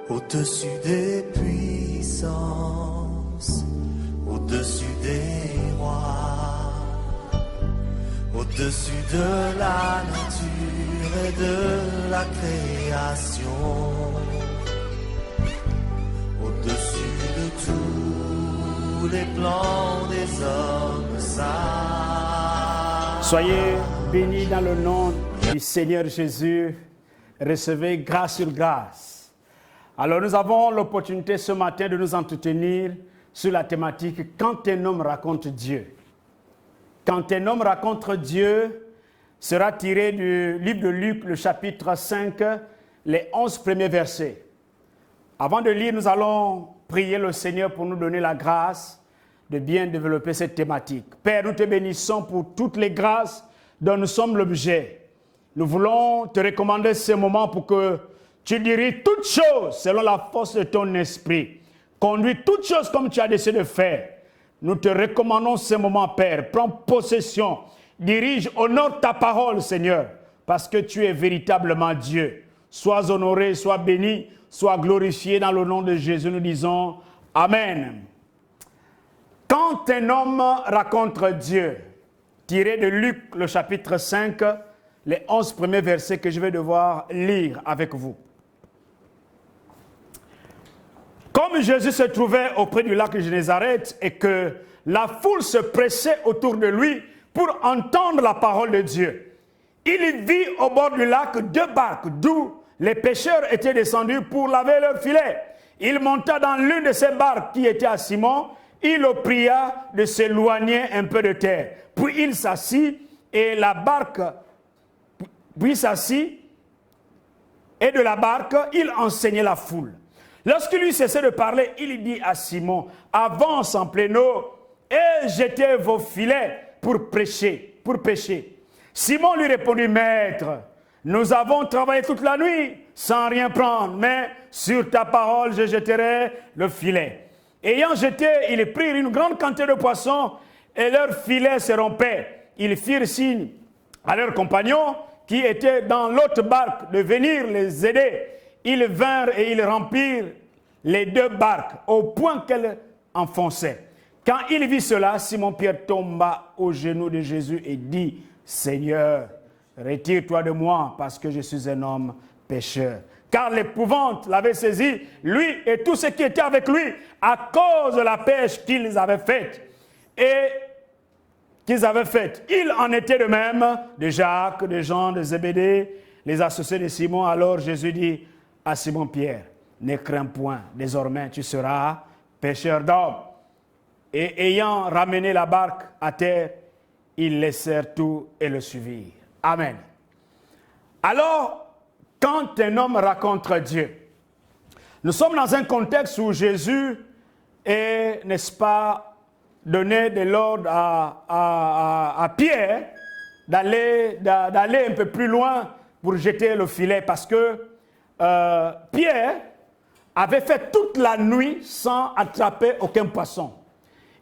Au-dessus des puissances, au-dessus des rois, au-dessus de la nature et de la création, au-dessus de tous les plans des hommes saints. Soyez bénis dans le nom du Seigneur Jésus. Recevez grâce sur grâce. Alors nous avons l'opportunité ce matin de nous entretenir sur la thématique « Quand un homme raconte Dieu ». Quand un homme raconte Dieu sera tiré du livre de Luc, le chapitre 5, les 11 premiers versets. Avant de lire, nous allons prier le Seigneur pour nous donner la grâce de bien développer cette thématique. Père, nous te bénissons pour toutes les grâces dont nous sommes l'objet. Nous voulons te recommander ce moment pour que tu diriges toutes choses selon la force de ton esprit. Conduis toutes choses comme tu as décidé de faire. Nous te recommandons ce moment, Père. Prends possession. Dirige, honore ta parole, Seigneur, parce que tu es véritablement Dieu. Sois honoré, sois béni, sois glorifié dans le nom de Jésus. Nous disons Amen. Quand un homme raconte Dieu, tiré de Luc, le chapitre 5, les 11 premiers versets que je vais devoir lire avec vous. Comme Jésus se trouvait auprès du lac de Génézareth et que la foule se pressait autour de lui pour entendre la parole de Dieu, il vit au bord du lac 2 barques d'où les pêcheurs étaient descendus pour laver leurs filets. Il monta dans l'une de ces barques qui était à Simon. Il le pria de s'éloigner un peu de terre. Puis il s'assit et de la barque, il enseignait la foule. Lorsqu'il eut cessé de parler, il dit à Simon, « Avance en pleine eau et jetez vos filets pour pêcher. Simon lui répondit, « Maître, nous avons travaillé toute la nuit sans rien prendre, mais sur ta parole, je jetterai le filet. » Ayant jeté, ils prirent une grande quantité de poissons et leurs filets se rompaient. Ils firent signe à leurs compagnons qui étaient dans l'autre barque de venir les aider. Ils vinrent et ils remplirent les 2 barques au point qu'elles enfonçaient. Quand il vit cela, Simon-Pierre tomba aux genoux de Jésus et dit, « Seigneur, retire-toi de moi parce que je suis un homme pécheur. » Car l'épouvante l'avait saisi, lui et tous ceux qui étaient avec lui, à cause de la pêche qu'ils avaient faite. Il en était de même de Jacques, de Jean, de Zébédée, les associés de Simon. Alors Jésus dit à Simon-Pierre, « Ne crains point, désormais tu seras pêcheur d'hommes. » Et ayant ramené la barque à terre, ils laissèrent tout et le suivirent. Amen. Alors, quand un homme raconte Dieu, nous sommes dans un contexte où Jésus est, n'est-ce pas, donné de l'ordre à Pierre d'aller un peu plus loin pour jeter le filet parce que Pierre avait fait toute la nuit sans attraper aucun poisson.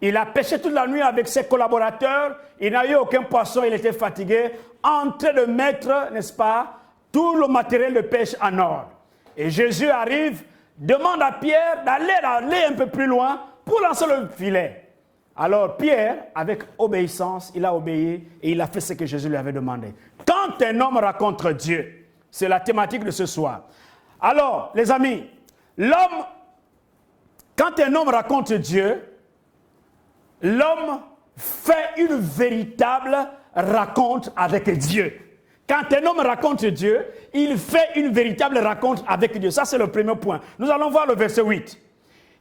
Il a pêché toute la nuit avec ses collaborateurs, il n'a eu aucun poisson, il était fatigué, en train de mettre, n'est-ce pas, tout le matériel de pêche en ordre. Et Jésus arrive, demande à Pierre d'aller un peu plus loin pour lancer le filet. Alors Pierre, avec obéissance, il a obéi et il a fait ce que Jésus lui avait demandé. Quand un homme raconte Dieu, c'est la thématique de ce soir. Alors, les amis, quand un homme raconte Dieu, l'homme fait une véritable rencontre avec Dieu. Quand un homme raconte Dieu, il fait une véritable rencontre avec Dieu. Ça, c'est le premier point. Nous allons voir le verset 8.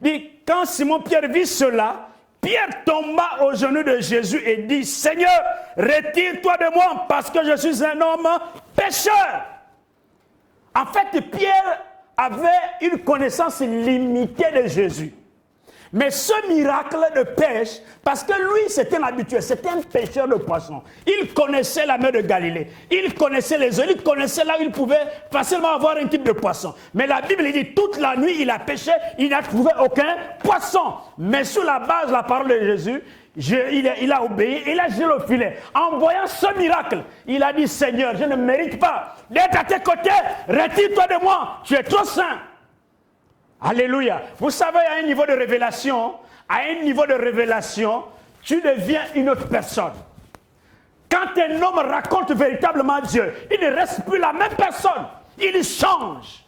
Il dit, quand Simon-Pierre vit cela, Pierre tomba aux genoux de Jésus et dit, « Seigneur, retire-toi de moi parce que je suis un homme pécheur. » En fait, Pierre avait une connaissance limitée de Jésus. Mais ce miracle de pêche, parce que lui, c'était un habitué, c'était un pêcheur de poissons. Il connaissait la mer de Galilée, il connaissait les eaux, il connaissait là où il pouvait facilement avoir un type de poisson. Mais la Bible dit, toute la nuit, il a pêché, il n'a trouvé aucun poisson. Mais sur la base de la parole de Jésus, il a obéi, il a jeté le filet. En voyant ce miracle, il a dit, Seigneur, je ne mérite pas d'être à tes côtés, retire-toi de moi, tu es trop saint. Alléluia. Vous savez, à un niveau de révélation, tu deviens une autre personne. Quand un homme raconte véritablement Dieu, il ne reste plus la même personne. Il change.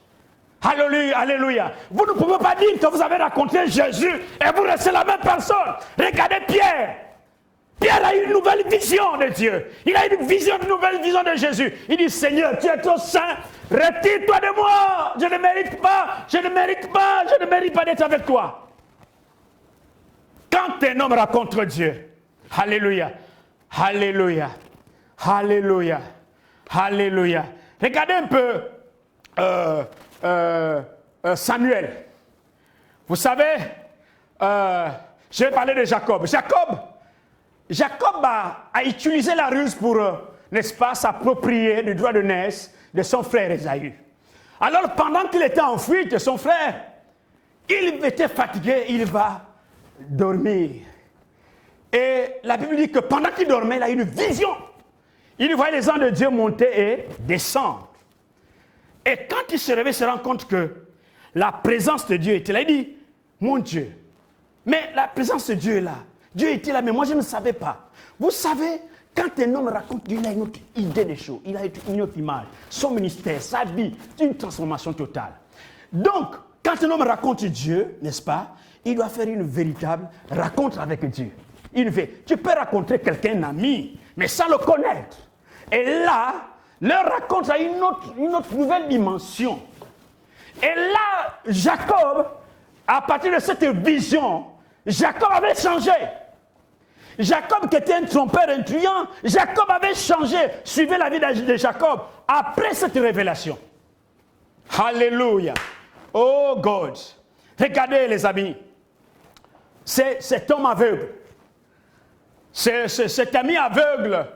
Alléluia, alléluia. Vous ne pouvez pas dire que vous avez raconté Jésus et vous restez la même personne. Regardez Pierre. Pierre a eu une nouvelle vision de Dieu. Il a une nouvelle vision de Jésus. Il dit, Seigneur, tu es trop saint. Retire-toi de moi. Je ne mérite pas d'être avec toi. Quand un homme rencontre Dieu, alléluia, alléluia, alléluia, alléluia. Regardez un peu Samuel. Vous savez, je vais parler de Jacob. Jacob a utilisé la ruse pour, n'est-ce pas, s'approprier du droit de naissance de son frère Ésaü. Alors, pendant qu'il était en fuite de son frère, il était fatigué, il va dormir. Et la Bible dit que pendant qu'il dormait, il a eu une vision. Il voyait les anges de Dieu monter et descendre. Et quand il se réveille, il se rend compte que la présence de Dieu était là. Il dit, mon Dieu, mais la présence de Dieu est là. Dieu était là, mais moi je ne savais pas. Vous savez, quand un homme raconte Dieu, il a une autre idée des choses, il a une autre image. Son ministère, sa vie, une transformation totale. Donc, quand un homme raconte Dieu, n'est-ce pas, il doit faire une véritable rencontre avec Dieu. Tu peux raconter quelqu'un, un ami, mais sans le connaître. Et là, leur raconte a une autre nouvelle dimension. Et là, Jacob, à partir de cette vision, Jacob avait changé. Jacob, qui était un trompeur, un truand, Jacob avait changé. Suivez la vie de Jacob après cette révélation. Alléluia. Oh God. Regardez les amis. Cet homme aveugle. Cet ami aveugle,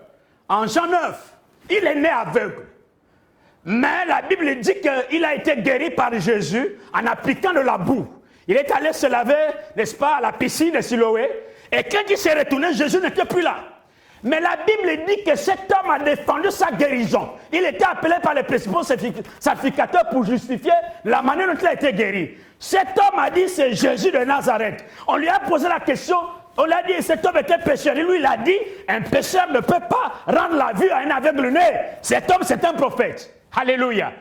en Jean 9, il est né aveugle. Mais la Bible dit qu'il a été guéri par Jésus en appliquant de la boue. Il est allé se laver, n'est-ce pas, à la piscine de Siloé. Et quand il s'est retourné, Jésus n'était plus là. Mais la Bible dit que cet homme a défendu sa guérison. Il était appelé par les principaux sacrificateurs pour justifier la manière dont il a été guéri. Cet homme a dit, c'est Jésus de Nazareth. On lui a posé la question, on lui a dit, cet homme était pécheur. Et lui, il a dit, un pécheur ne peut pas rendre la vue à un aveugle-né. Cet homme, c'est un prophète. Alléluia.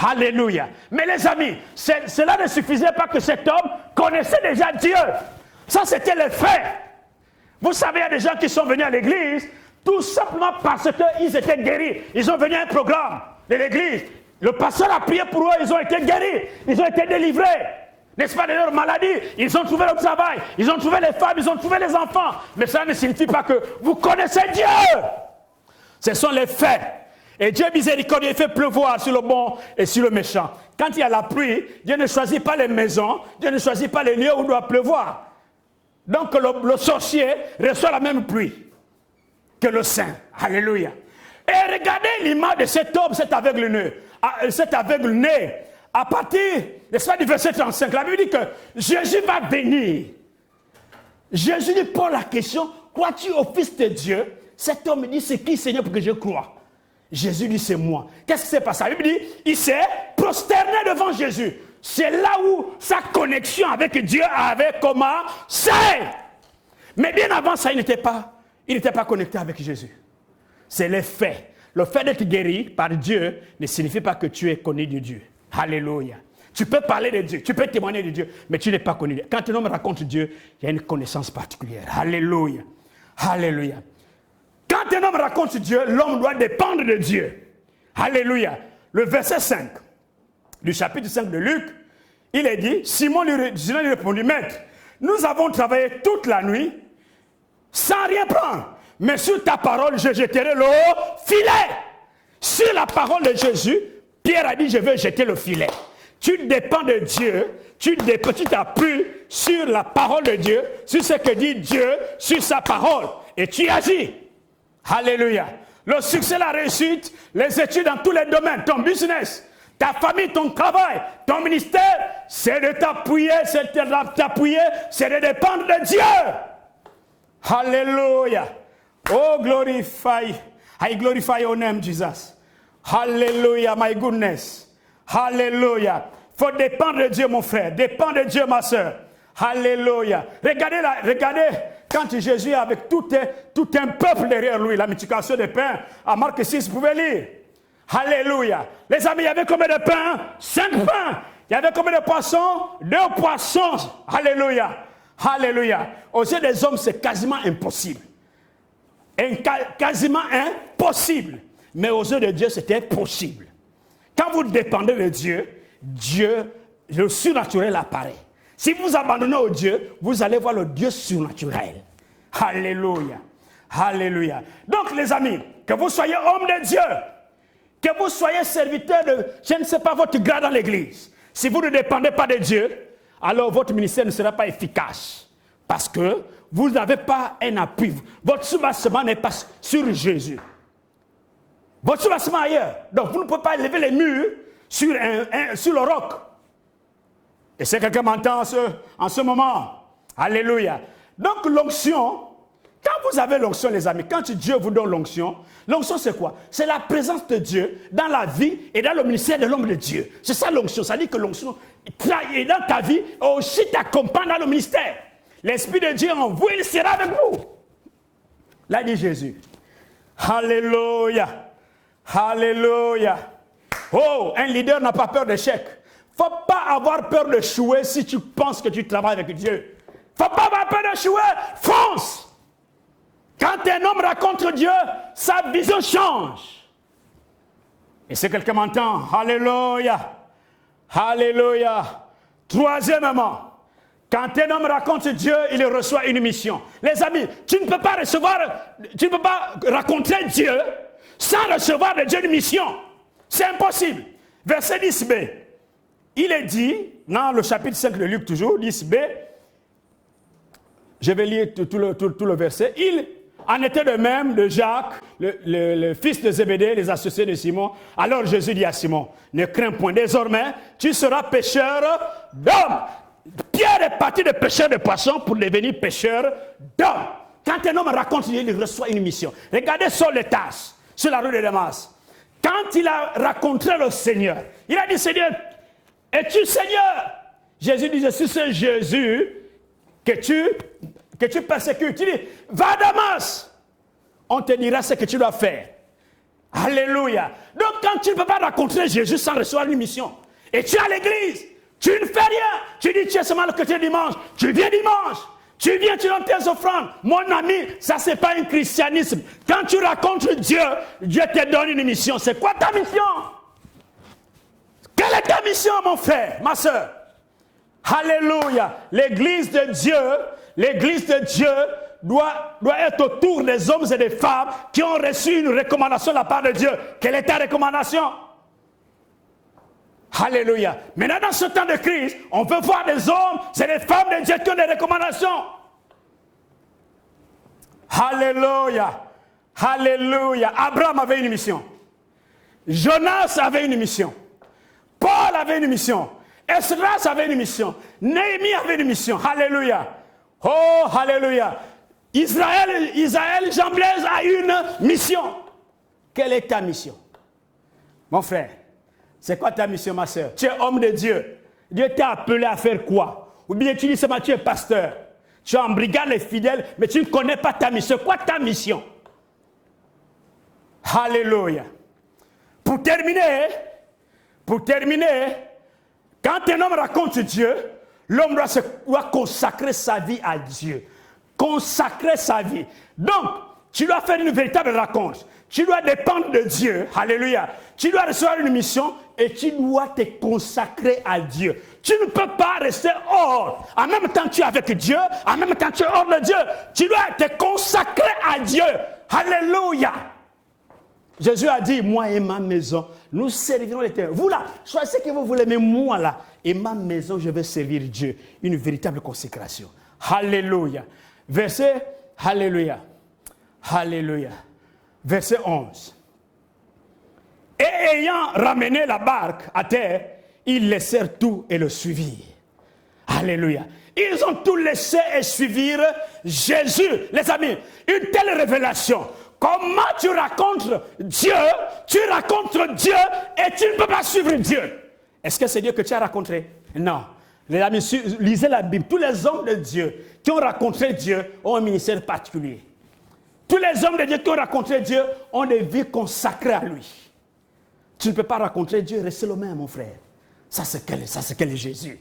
Alléluia. Mais les amis, cela ne suffisait pas que cet homme connaissait déjà Dieu. Ça, c'était les faits. Vous savez, il y a des gens qui sont venus à l'église tout simplement parce qu'ils étaient guéris. Ils ont venu à un programme de l'église. Le pasteur a prié pour eux, ils ont été guéris. Ils ont été délivrés. N'est-ce pas, de leur maladie? Ils ont trouvé le travail. Ils ont trouvé les femmes, ils ont trouvé les enfants. Mais ça ne signifie pas que vous connaissez Dieu. Ce sont les faits. Et Dieu miséricordieux fait pleuvoir sur le bon et sur le méchant. Quand il y a la pluie, Dieu ne choisit pas les maisons, Dieu ne choisit pas les lieux où il doit pleuvoir. Donc le sorcier reçoit la même pluie que le saint. Alléluia. Et regardez l'image de cet homme, cet aveugle-né. À partir, n'est-ce pas, du verset 35, la Bible dit que Jésus va venir. Jésus lui pose la question, crois-tu au Fils de Dieu? Cet homme dit, c'est qui, Seigneur, pour que je croie? Jésus dit, c'est moi. Qu'est-ce qui s'est passé? La Bible dit, il s'est prosterné devant Jésus. C'est là où sa connexion avec Dieu avait commencé. Mais bien avant ça, il n'était pas connecté avec Jésus. C'est les faits. Le fait d'être guéri par Dieu ne signifie pas que tu es connu de Dieu. Alléluia. Tu peux parler de Dieu, tu peux témoigner de Dieu, mais tu n'es pas connu. Quand un homme raconte Dieu, il y a une connaissance particulière. Alléluia. Alléluia. Quand un homme raconte Dieu, l'homme doit dépendre de Dieu. Alléluia. Le verset 5 du chapitre 5 de Luc, il est dit, Simon lui répondit, Maître, nous avons travaillé toute la nuit sans rien prendre, mais sur ta parole, je jetterai le filet. Sur la parole de Jésus, Pierre a dit, je vais jeter le filet. Tu dépends de Dieu, tu t'appuies sur la parole de Dieu, sur ce que dit Dieu, sur sa parole, et tu agis. Alléluia. Le succès, la réussite, les études dans tous les domaines, ton business, ta famille, ton travail, ton ministère, c'est de t'appuyer, c'est de dépendre de Dieu. Alléluia. Oh, I glorify your name, Jesus. Hallelujah, my goodness. Hallelujah. faut dépendre de Dieu, mon frère. Dépendre de Dieu, ma soeur. Alléluia. Regardez quand Jésus avec tout un peuple derrière lui, la multiplication des pains, à Marc 6, vous pouvez lire. Alléluia. Les amis, il y avait combien de pains? 5 pains. Il y avait combien de poissons? 2 poissons. Alléluia. Alléluia. Aux yeux des hommes, c'est quasiment impossible. Quasiment impossible. Mais aux yeux de Dieu, c'était possible. Quand vous dépendez de Dieu, le surnaturel apparaît. Si vous abandonnez au Dieu, vous allez voir le Dieu surnaturel. Alléluia. Alléluia. Donc, les amis, que vous soyez homme de Dieu, que vous soyez serviteur de, je ne sais pas, votre grade dans l'église. Si vous ne dépendez pas de Dieu, alors votre ministère ne sera pas efficace. Parce que vous n'avez pas un appui. Votre soubassement n'est pas sur Jésus. Votre soubassement ailleurs. Donc, vous ne pouvez pas lever les murs sur le roc. Et si quelqu'un m'entend en ce moment, alléluia. Donc l'onction, quand vous avez l'onction, les amis, quand Dieu vous donne l'onction c'est quoi? C'est la présence de Dieu dans la vie et dans le ministère de l'homme de Dieu. C'est ça l'onction, ça dit que l'onction est dans ta vie et aussi t'accompagne dans le ministère. L'Esprit de Dieu en vous, il sera avec vous. Là dit Jésus. Alléluia. Alléluia. Oh, un leader n'a pas peur d'échec. Il ne faut pas avoir peur d'échouer si tu penses que tu travailles avec Dieu. Il ne faut pas avoir peur d'échouer. Fonce. Quand un homme rencontre Dieu, sa vision change. Et si quelqu'un m'entend, alléluia. Alléluia. Troisièmement, quand un homme rencontre Dieu, il reçoit une mission. Les amis, tu ne peux pas rencontrer Dieu sans recevoir de Dieu une mission. C'est impossible. Verset 10b. Il est dit, dans le chapitre 5 de Luc toujours, 10b, je vais lire tout le verset, il en était de même de Jacques, le fils de Zébédée, les associés de Simon. Alors Jésus dit à Simon, ne crains point, désormais, tu seras pêcheur d'hommes. Pierre est parti de pêcheur de poissons pour devenir pêcheur d'hommes. Quand un homme raconte, il reçoit une mission. Regardez Saul de Tarse, sur la rue de Damas. Quand il a rencontré le Seigneur, il a dit, Seigneur, es-tu Seigneur? Jésus dit, je suis ce Jésus que tu persécutes. Tu dis, va à Damas. On te dira ce que tu dois faire. Alléluia. Donc quand tu ne peux pas rencontrer Jésus sans recevoir une mission, et tu es à l'église, tu ne fais rien. Tu dis, tu es seulement le côté dimanche. Tu viens dimanche. Tu viens, tu donnes tes offrandes. Mon ami, ça c'est pas un christianisme. Quand tu rencontres Dieu, Dieu te donne une mission. C'est quoi ta mission? Quelle est ta mission, mon frère, ma soeur? Alléluia. L'église de Dieu doit être autour des hommes et des femmes qui ont reçu une recommandation de la part de Dieu. Quelle est ta recommandation? Alléluia. Maintenant, dans ce temps de crise, on veut voir des hommes et des femmes de Dieu qui ont des recommandations. Alléluia. Alléluia. Abraham avait une mission. Jonas avait une mission. Paul avait une mission. Esdras avait une mission. Néhémie avait une mission. Alléluia. Oh, alléluia. Israël, Jean Blaise a une mission. Quelle est ta mission? Mon frère, c'est quoi ta mission, ma soeur? Tu es homme de Dieu. Dieu t'a appelé à faire quoi? Ou bien tu dis seulement tu es pasteur. Tu embrigades les fidèles, mais tu ne connais pas ta mission. C'est quoi ta mission? Alléluia. Pour terminer, quand un homme raconte Dieu, l'homme doit consacrer sa vie à Dieu. Consacrer sa vie. Donc, tu dois faire une véritable rencontre. Tu dois dépendre de Dieu. Alléluia. Tu dois recevoir une mission et tu dois te consacrer à Dieu. Tu ne peux pas rester hors. En même temps, tu es avec Dieu. En même temps, tu es hors de Dieu. Tu dois te consacrer à Dieu. Alléluia. Jésus a dit, moi et ma maison, nous servirons l'Éternel. Vous là, choisissez ce que vous voulez, mais moi là, et ma maison, je vais servir Dieu. Une véritable consécration. Alléluia. Verset, alléluia. Alléluia. Verset 11. Et ayant ramené la barque à terre, ils laissèrent tout et le suivirent. Alléluia. Ils ont tout laissé et suivirent Jésus. Les amis, une telle révélation. Comment tu rencontres Dieu et tu ne peux pas suivre Dieu. Est-ce que c'est Dieu que tu as rencontré? Non. Les amis, lisez la Bible. Tous les hommes de Dieu qui ont rencontré Dieu ont un ministère particulier. Tous les hommes de Dieu qui ont rencontré Dieu ont des vies consacrées à lui. Tu ne peux pas rencontrer Dieu et rester le même, mon frère. Ça, c'est quel est Jésus.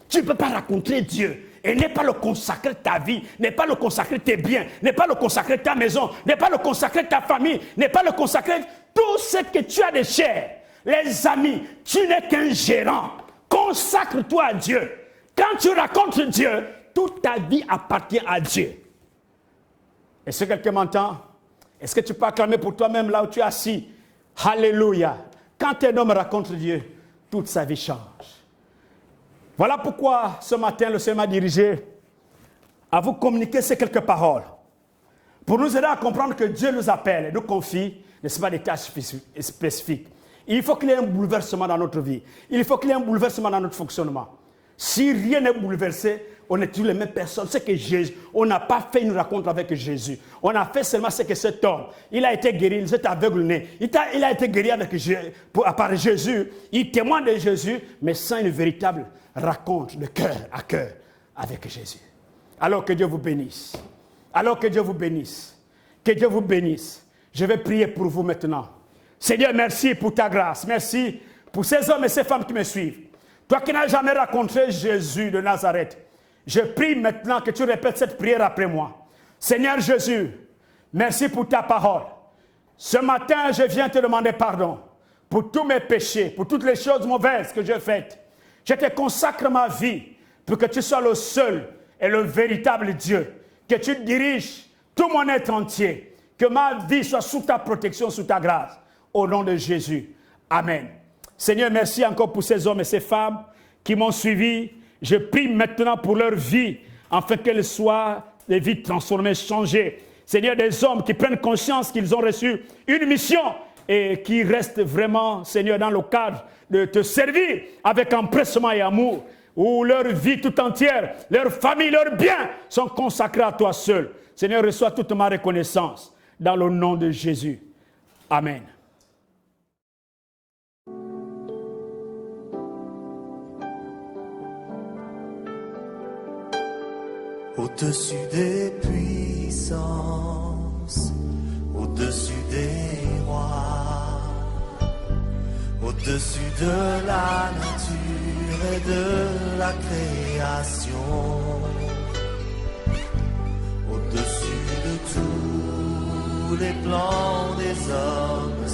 Tu ne peux pas rencontrer Dieu et n'est pas le consacrer ta vie, n'est pas le consacrer tes biens, n'est pas le consacrer ta maison, n'est pas le consacrer ta famille, n'est pas le consacrer tout ce que tu as de cher. Les amis, tu n'es qu'un gérant. Consacre-toi à Dieu. Quand tu rencontres Dieu, toute ta vie appartient à Dieu. Est-ce que quelqu'un m'entend? Est-ce que tu peux acclamer pour toi-même là où tu es assis? Alléluia. Quand un homme rencontre Dieu, toute sa vie change. Voilà pourquoi ce matin, le Seigneur m'a dirigé à vous communiquer ces quelques paroles. Pour nous aider à comprendre que Dieu nous appelle et nous confie, n'est-ce pas, des tâches spécifiques. Il faut qu'il y ait un bouleversement dans notre vie. Il faut qu'il y ait un bouleversement dans notre fonctionnement. Si rien n'est bouleversé, on est tous les mêmes personnes. C'est que Jésus, on n'a pas fait une rencontre avec Jésus. On a fait seulement ce que cet homme, il a été guéri, cet aveugle-né. Il a été guéri par Jésus. Il témoigne de Jésus, mais sans une véritable rencontre de cœur à cœur avec Jésus. Alors que Dieu vous bénisse. Alors que Dieu vous bénisse. Que Dieu vous bénisse. Je vais prier pour vous maintenant. Seigneur, merci pour ta grâce. Merci pour ces hommes et ces femmes qui me suivent. Toi qui n'as jamais rencontré Jésus de Nazareth, je prie maintenant que tu répètes cette prière après moi. Seigneur Jésus, merci pour ta parole. Ce matin, je viens te demander pardon pour tous mes péchés, pour toutes les choses mauvaises que j'ai faites. Je te consacre ma vie pour que tu sois le seul et le véritable Dieu. Que tu diriges tout mon être entier. Que ma vie soit sous ta protection, sous ta grâce. Au nom de Jésus. Amen. Seigneur, merci encore pour ces hommes et ces femmes qui m'ont suivi. Je prie maintenant pour leur vie, afin qu'elles soient des vies transformées, changées. Seigneur, des hommes qui prennent conscience qu'ils ont reçu une mission et qui restent vraiment, Seigneur, dans le cadre de te servir avec empressement et amour, où leur vie tout entière, leur famille, leurs biens sont consacrés à toi seul. Seigneur, reçois toute ma reconnaissance dans le nom de Jésus. Amen. Au-dessus des puissances, au-dessus des rois, au-dessus de la nature et de la création, au-dessus de tous les plans des hommes.